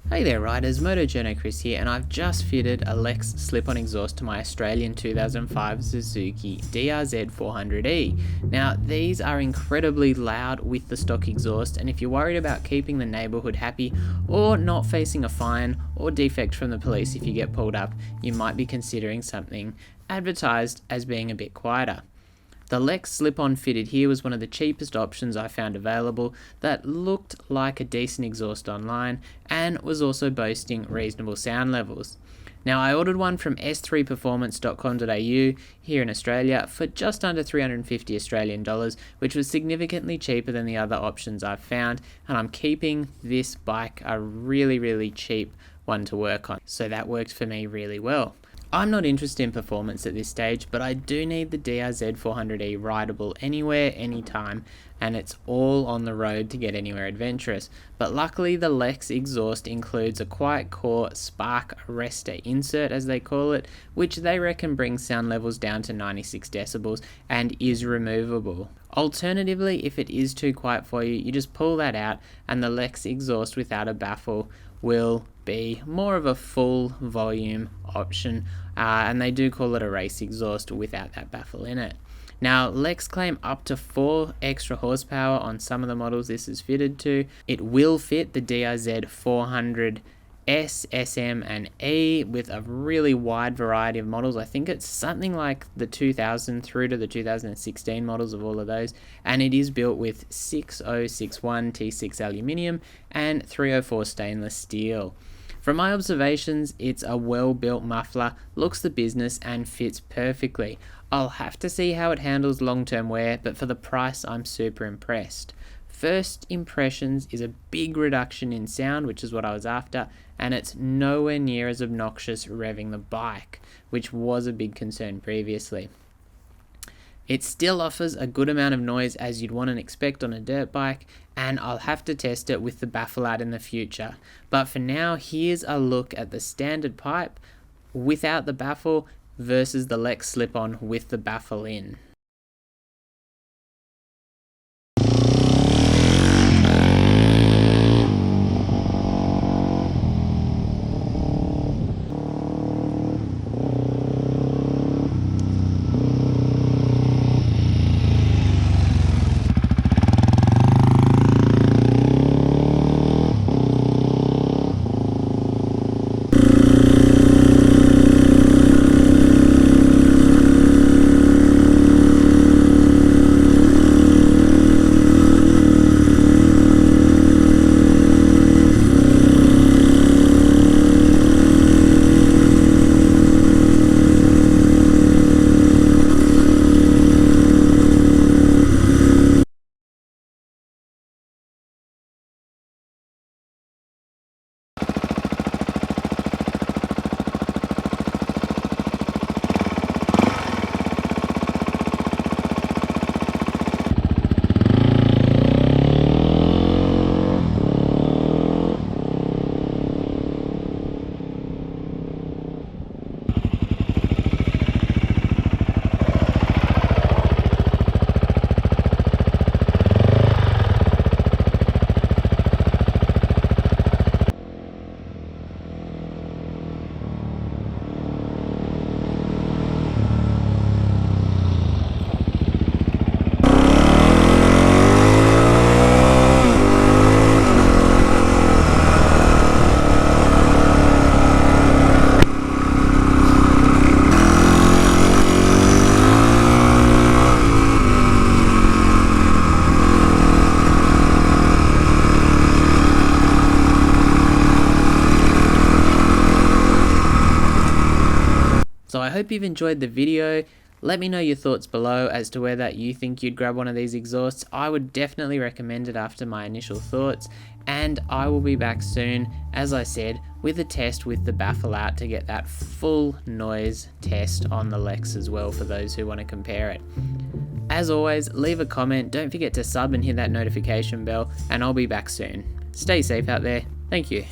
Hey there riders, MotoJourno Chris here, and I've just fitted a Lexx slip-on exhaust to my Australian 2005 Suzuki DRZ400E. Now these are incredibly loud with the stock exhaust, and if you're worried about keeping the neighbourhood happy or not facing a fine or defect from the police if you get pulled up, you might be considering something advertised as being a bit quieter. The Lexx slip-on fitted here was one of the cheapest options I found available that looked like a decent exhaust online and was also boasting reasonable sound levels. Now I ordered one from s3performance.com.au here in Australia for just under 350 Australian dollars, which was significantly cheaper than the other options I've found, and I'm keeping this bike a really cheap one to work on, so that worked for me really well. I'm not interested in performance at this stage, but I do need the DRZ400E rideable anywhere, anytime, and it's all on the road to get anywhere adventurous. But luckily the Lexx exhaust includes a quiet core spark arrestor insert, as they call it, which they reckon brings sound levels down to 96 decibels and is removable. Alternatively, if it is too quiet for you, you just pull that out and the Lexx exhaust without a baffle will be more of a full volume option, and they do call it a race exhaust without that baffle in it. Now Lexx claim up to 4 extra horsepower on some of the models this is fitted to. It will fit the DRZ400 S, SM and E with a really wide variety of models. I think it's something like the 2000 through to the 2016 models of all of those, and it is built with 6061 T6 aluminium and 304 stainless steel. From my observations, it's a well-built muffler, looks the business and fits perfectly. I'll have to see how it handles long-term wear, but for the price I'm super impressed. First impressions is a big reduction in sound, which is what I was after, and it's nowhere near as obnoxious revving the bike, which was a big concern previously. It still offers a good amount of noise as you'd want and expect on a dirt bike, and I'll have to test it with the baffle out in the future. But for now, here's a look at the standard pipe without the baffle versus the Lexx slip-on with the baffle in. So I hope you've enjoyed the video. Let me know your thoughts below as to whether you think you'd grab one of these exhausts. I would definitely recommend it after my initial thoughts, and I will be back soon, as I said, with a test with the baffle out to get that full noise test on the Lexx as well for those who want to compare it. As always, leave a comment, don't forget to sub and hit that notification bell, and I'll be back soon. Stay safe out there. Thank you.